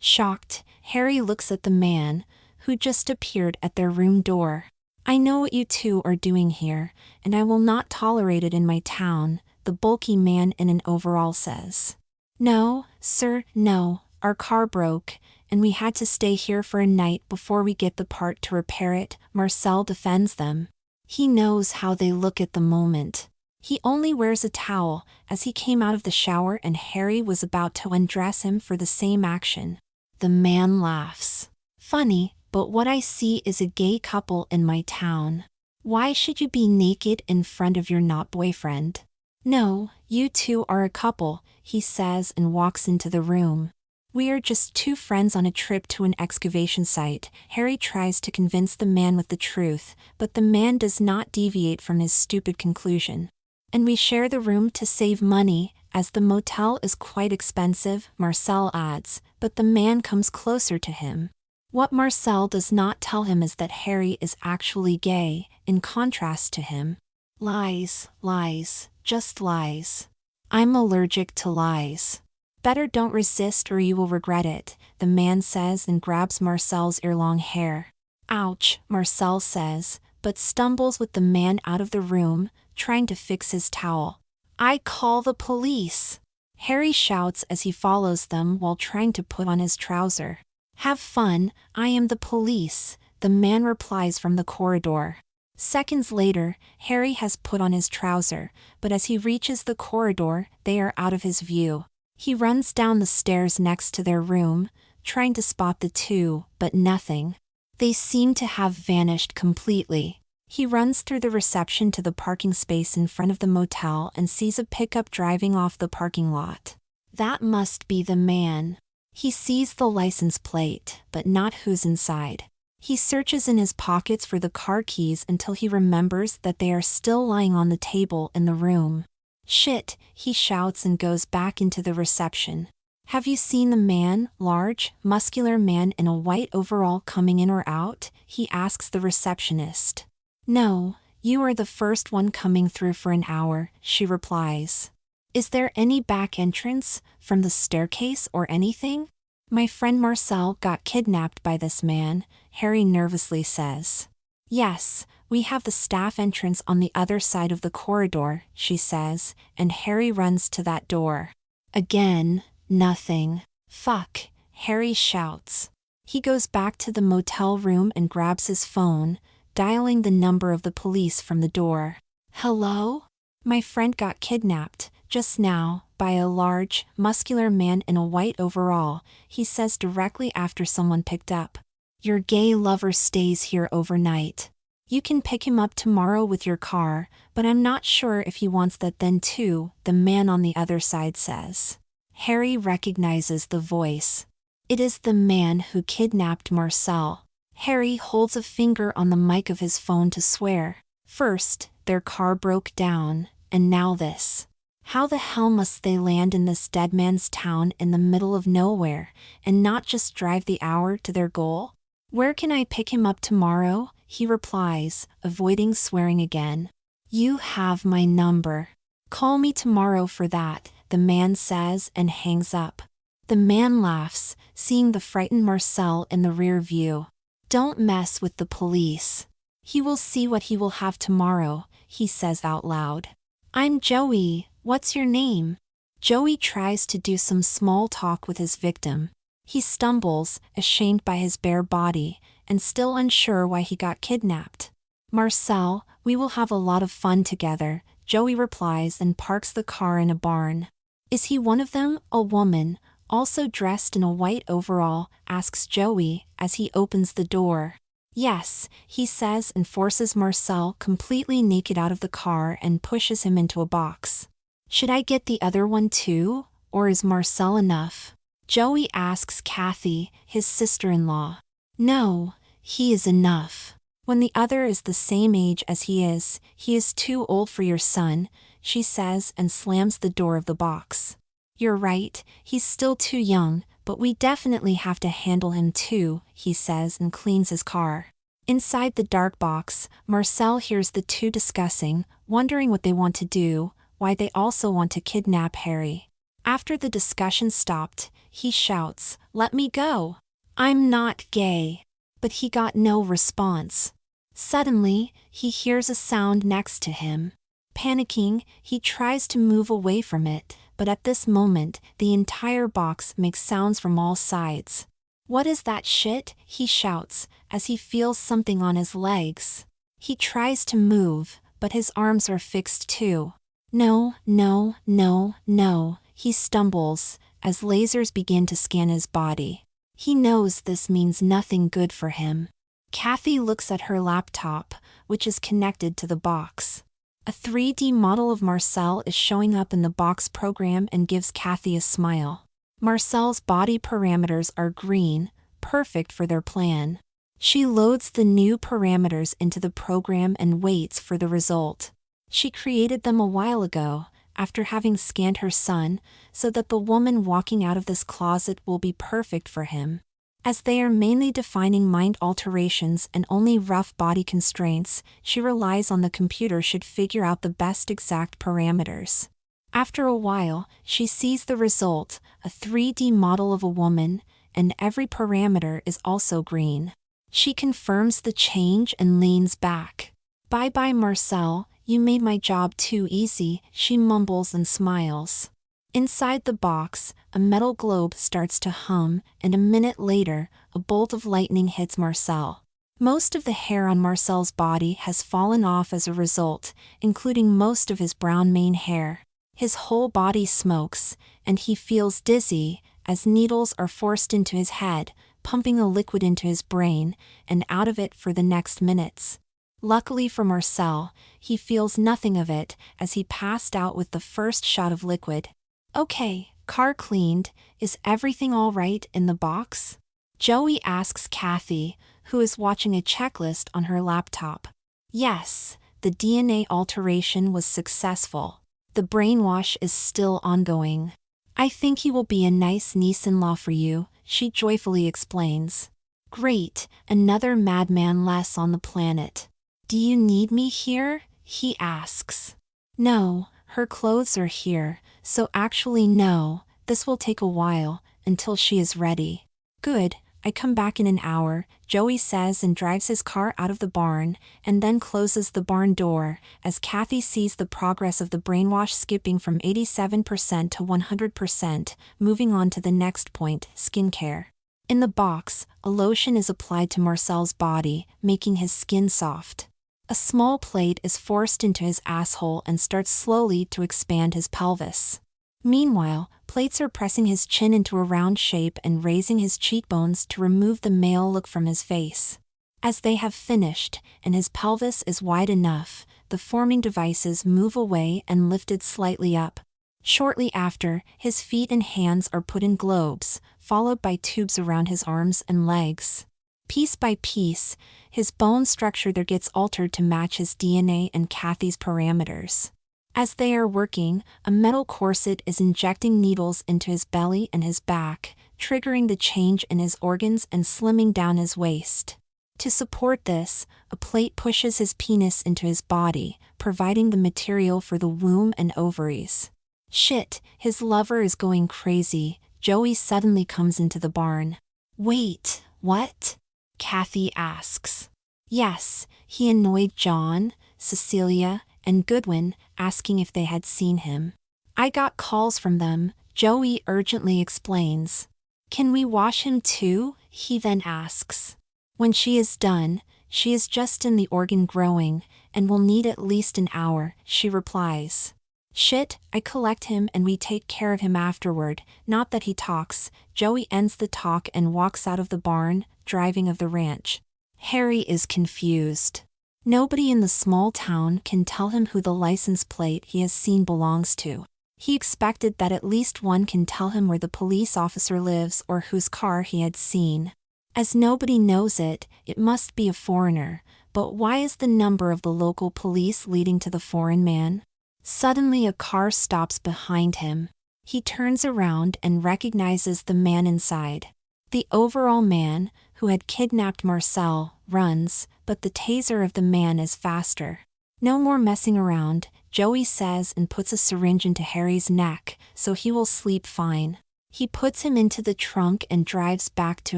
Shocked, Harry looks at the man, who just appeared at their room door. I know what you two are doing here, and I will not tolerate it in my town, the bulky man in an overall says. No, sir, no, our car broke, and we had to stay here for a night before we get the part to repair it, Marcel defends them. He knows how they look at the moment. He only wears a towel, as he came out of the shower and Harry was about to undress him for the same action. The man laughs. Funny, but what I see is a gay couple in my town. Why should you be naked in front of your not boyfriend? No, you two are a couple, he says and walks into the room. We are just two friends on a trip to an excavation site. Harry tries to convince the man with the truth, but the man does not deviate from his stupid conclusion. And we share the room to save money, as the motel is quite expensive, Marcel adds, but the man comes closer to him. What Marcel does not tell him is that Harry is actually gay, in contrast to him. Lies, lies, just lies. I'm allergic to lies. Better don't resist or you will regret it, the man says and grabs Marcel's ear-long hair. Ouch, Marcel says, but stumbles with the man out of the room, trying to fix his towel. I call the police! Harry shouts as he follows them while trying to put on his trouser. Have fun, I am the police, the man replies from the corridor. Seconds later, Harry has put on his trouser, but as he reaches the corridor, they are out of his view. He runs down the stairs next to their room, trying to spot the two, but nothing. They seem to have vanished completely. He runs through the reception to the parking space in front of the motel and sees a pickup driving off the parking lot. That must be the man. He sees the license plate, but not who's inside. He searches in his pockets for the car keys until he remembers that they are still lying on the table in the room. Shit, he shouts and goes back into the reception. Have you seen the man, large, muscular man in a white overall coming in or out? He asks the receptionist. No, you are the first one coming through for an hour, she replies. Is there any back entrance, from the staircase or anything? My friend Marcel got kidnapped by this man, Harry nervously says. Yes, we have the staff entrance on the other side of the corridor, she says, and Harry runs to that door. Again, nothing. Fuck, Harry shouts. He goes back to the motel room and grabs his phone, dialing the number of the police from the door. Hello? My friend got kidnapped, just now, by a large, muscular man in a white overall, he says directly after someone picked up. Your gay lover stays here overnight. You can pick him up tomorrow with your car, but I'm not sure if he wants that then too, the man on the other side says. Harry recognizes the voice. It is the man who kidnapped Marcel. Harry holds a finger on the mic of his phone to swear. First, their car broke down, and now this. How the hell must they land in this dead man's town in the middle of nowhere, and not just drive the hour to their goal? Where can I pick him up tomorrow? He replies, avoiding swearing again. You have my number. Call me tomorrow for that, the man says and hangs up. The man laughs, seeing the frightened Marcel in the rear view. Don't mess with the police. He will see what he will have tomorrow, he says out loud. I'm Joey, what's your name? Joey tries to do some small talk with his victim. He stumbles, ashamed by his bare body, and still unsure why he got kidnapped. Marcel, we will have a lot of fun together, Joey replies and parks the car in a barn. Is he one of them, a woman, also dressed in a white overall, asks Joey as he opens the door. Yes, he says and forces Marcel completely naked out of the car and pushes him into a box. Should I get the other one too, or is Marcel enough? Joey asks Kathy, his sister-in-law. No, he is enough. When the other is the same age as he is too old for your son, she says and slams the door of the box. You're right, he's still too young, but we definitely have to handle him too, he says and cleans his car. Inside the dark box, Marcel hears the two discussing, wondering what they want to do, why they also want to kidnap Harry. After the discussion stopped, he shouts, "Let me go! I'm not gay." But he got no response. Suddenly, he hears a sound next to him. Panicking, he tries to move away from it, but at this moment, the entire box makes sounds from all sides. "What is that shit?" he shouts, as he feels something on his legs. He tries to move, but his arms are fixed too. "No, no, no, no," he stumbles, as lasers begin to scan his body. He knows this means nothing good for him. Kathy looks at her laptop, which is connected to the box. A 3D model of Marcel is showing up in the box program and gives Kathy a smile. Marcel's body parameters are green, perfect for their plan. She loads the new parameters into the program and waits for the result. She created them a while ago, after having scanned her son, so that the woman walking out of this closet will be perfect for him. As they are mainly defining mind alterations and only rough body constraints, she relies on the computer should figure out the best exact parameters. After a while, she sees the result, a 3D model of a woman, and every parameter is also green. She confirms the change and leans back. "Bye-bye, Marcel, you made my job too easy," she mumbles and smiles. Inside the box, a metal globe starts to hum, and a minute later, a bolt of lightning hits Marcel. Most of the hair on Marcel's body has fallen off as a result, including most of his brown mane hair. His whole body smokes, and he feels dizzy, as needles are forced into his head, pumping a liquid into his brain, and out of it for the next minutes. Luckily for Marcel, he feels nothing of it, as he passed out with the first shot of liquid. "Okay, car cleaned, is everything all right in the box?" Joey asks Kathy, who is watching a checklist on her laptop. "Yes, the DNA alteration was successful. The brainwash is still ongoing. I think he will be a nice niece-in-law for you," she joyfully explains. "Great, another madman less on the planet. Do you need me here?" he asks. "No, her clothes are here, so actually no, this will take a while, until she is ready." "Good, I come back in an hour," Joey says and drives his car out of the barn, and then closes the barn door, as Kathy sees the progress of the brainwash skipping from 87% to 100%, moving on to the next point, skincare. In the box, a lotion is applied to Marcel's body, making his skin soft. A small plate is forced into his asshole and starts slowly to expand his pelvis. Meanwhile, plates are pressing his chin into a round shape and raising his cheekbones to remove the male look from his face. As they have finished, and his pelvis is wide enough, the forming devices move away and lifted slightly up. Shortly after, his feet and hands are put in globes, followed by tubes around his arms and legs. Piece by piece, his bone structure there gets altered to match his DNA and Kathy's parameters. As they are working, a metal corset is injecting needles into his belly and his back, triggering the change in his organs and slimming down his waist. To support this, a plate pushes his penis into his body, providing the material for the womb and ovaries. Shit, his lover is going crazy. Joey suddenly comes into the barn. "Wait, what?" Kathy asks. "Yes, he annoyed John, Cecilia, and Goodwin, asking if they had seen him. I got calls from them," Joey urgently explains. "Can we wash him too?" he then asks. When she is done, she is just in the organ growing, and will need at least an hour, she replies. "Shit, I collect him and we take care of him afterward, not that he talks." Joey ends the talk and walks out of the barn, driving of the ranch. Harry is confused. Nobody in the small town can tell him who the license plate he has seen belongs to. He expected that at least one can tell him where the police officer lives or whose car he had seen. As nobody knows it, it must be a foreigner, but why is the number of the local police leading to the foreign man? Suddenly a car stops behind him. He turns around and recognizes the man inside. The overall man, who had kidnapped Marcel, runs, but the taser of the man is faster. No more messing around, Joey says and puts a syringe into Harry's neck so he will sleep fine. He puts him into the trunk and drives back to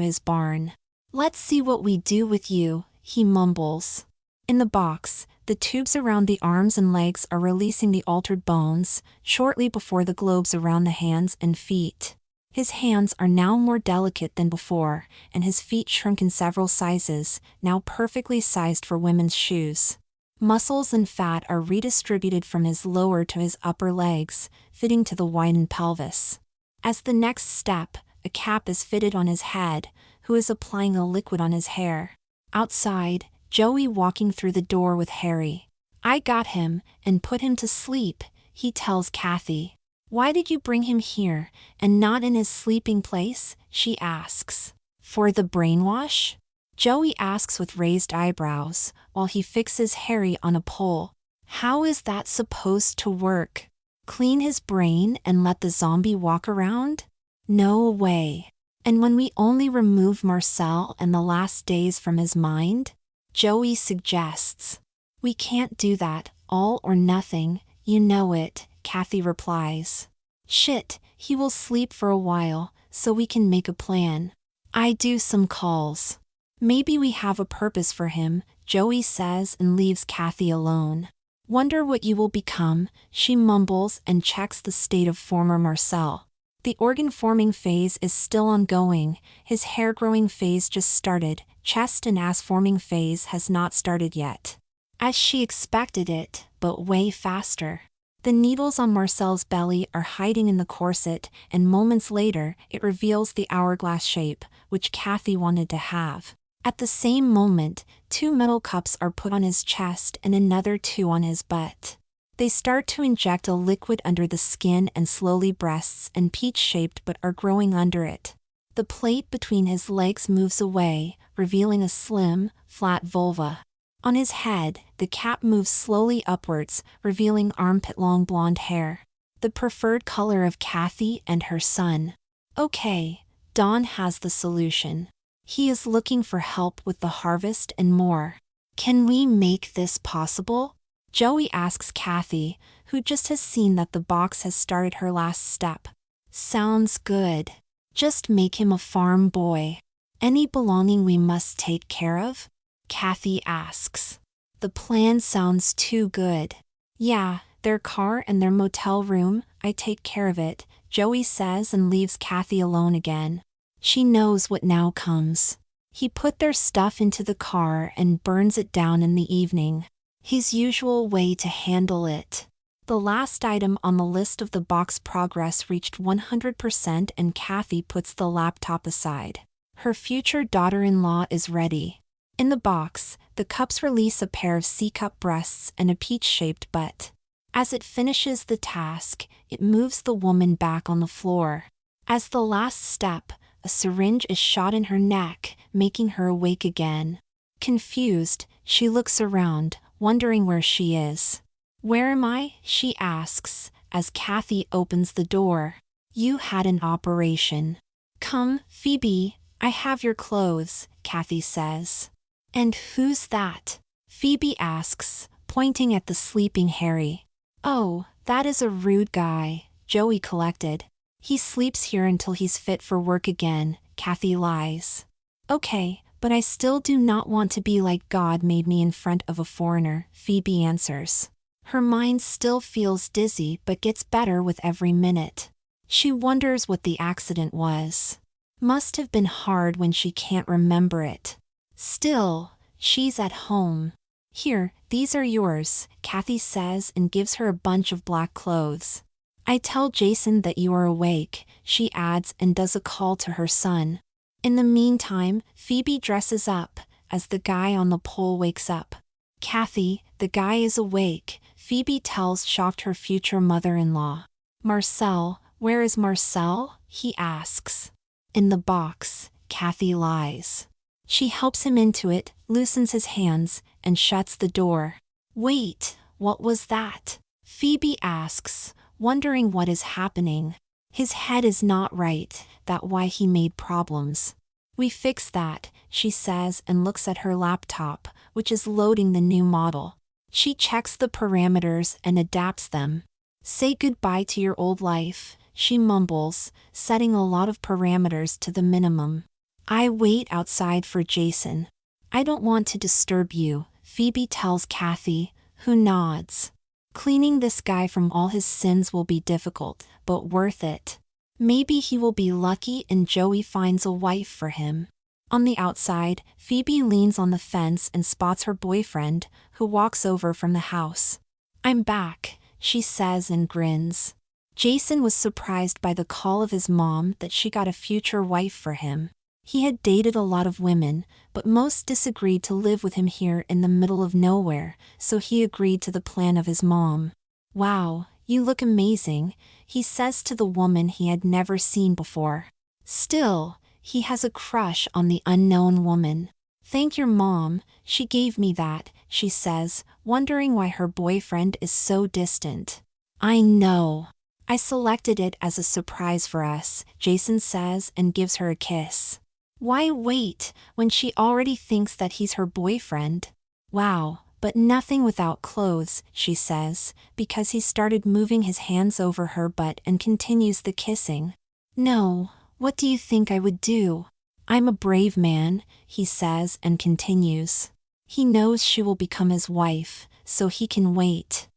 his barn. "Let's see what we do with you," he mumbles. In the box, the tubes around the arms and legs are releasing the altered bones, shortly before the globes around the hands and feet. His hands are now more delicate than before, and his feet shrunk in several sizes, now perfectly sized for women's shoes. Muscles and fat are redistributed from his lower to his upper legs, fitting to the widened pelvis. As the next step, a cap is fitted on his head, who is applying a liquid on his hair. Outside, Joey walking through the door with Harry. "I got him and put him to sleep," he tells Kathy. "Why did you bring him here and not in his sleeping place?" she asks. "For the brainwash?" Joey asks with raised eyebrows, while he fixes Harry on a pole. "How is that supposed to work? Clean his brain and let the zombie walk around? No way. And when we only remove Marcel and the last days from his mind?" Joey suggests. "We can't do that, all or nothing, you know it," Kathy replies. "Shit, he will sleep for a while, so we can make a plan. I do some calls. Maybe we have a purpose for him," Joey says and leaves Kathy alone. "Wonder what you will become," she mumbles and checks the state of former Marcel. The organ-forming phase is still ongoing, his hair-growing phase just started, chest and ass-forming phase has not started yet. As she expected it, but way faster. The needles on Marcel's belly are hiding in the corset, and moments later, it reveals the hourglass shape, which Kathy wanted to have. At the same moment, 2 metal cups are put on his chest and another 2 on his butt. They start to inject a liquid under the skin and slowly breasts and peach-shaped but are growing under it. The plate between his legs moves away, revealing a slim, flat vulva. On his head, the cap moves slowly upwards, revealing armpit-long blonde hair. The preferred color of Kathy and her son. Okay, Don has the solution. He is looking for help with the harvest and more. "Can we make this possible?" Joey asks Kathy, who just has seen that the box has started her last step. "Sounds good. Just make him a farm boy. Any belonging we must take care of?" Kathy asks. "The plan sounds too good." "Yeah, their car and their motel room, I take care of it," Joey says and leaves Kathy alone again. She knows what now comes. He put their stuff into the car and burns it down in the evening. His usual way to handle it. The last item on the list of the box progress reached 100% and Kathy puts the laptop aside. Her future daughter-in-law is ready. In the box, the cups release a pair of C-cup breasts and a peach-shaped butt. As it finishes the task, it moves the woman back on the floor. As the last step, a syringe is shot in her neck, making her awake again. Confused, she looks around, wondering where she is. "Where am I?" she asks, as Kathy opens the door. "You had an operation. Come, Phoebe, I have your clothes," Kathy says. "And who's that?" Phoebe asks, pointing at the sleeping Harry. "Oh, that is a rude guy," Joey collected. "He sleeps here until he's fit for work again," Kathy lies. "Okay, but I still do not want to be like God made me in front of a foreigner," Phoebe answers. Her mind still feels dizzy but gets better with every minute. She wonders what the accident was. Must have been hard when she can't remember it. Still, she's at home. "Here, these are yours," Kathy says and gives her a bunch of black clothes. "I tell Jason that you are awake," she adds and does a call to her son. In the meantime, Phoebe dresses up, as the guy on the pole wakes up. "Kathy, the guy is awake," Phoebe tells shocked her future mother-in-law. "Marcel, where is Marcel?" he asks. "In the box," Kathy lies. She helps him into it, loosens his hands, and shuts the door. "Wait, what was that?" Phoebe asks, wondering what is happening. "His head is not right, that's why he made problems." "We fixed that," she says and looks at her laptop, which is loading the new model. She checks the parameters and adapts them. Say goodbye to your old life, she mumbles, setting a lot of parameters to the minimum. I wait outside for Jason. I don't want to disturb you, Phoebe tells Kathy, who nods. Cleaning this guy from all his sins will be difficult, but worth it. Maybe he will be lucky and Joey finds a wife for him. On the outside, Phoebe leans on the fence and spots her boyfriend, who walks over from the house. I'm back, she says and grins. Jason was surprised by the call of his mom that she got a future wife for him. He had dated a lot of women, but most disagreed to live with him here in the middle of nowhere, so he agreed to the plan of his mom. Wow, you look amazing, he says to the woman he had never seen before. Still, he has a crush on the unknown woman. Thank your mom, she gave me that, she says, wondering why her boyfriend is so distant. I know. I selected it as a surprise for us, Jason says and gives her a kiss. Why wait, when she already thinks that he's her boyfriend? Wow, but nothing without clothes, she says, because he started moving his hands over her butt and continues the kissing. No, what do you think I would do? I'm a brave man, he says and continues. He knows she will become his wife, so he can wait.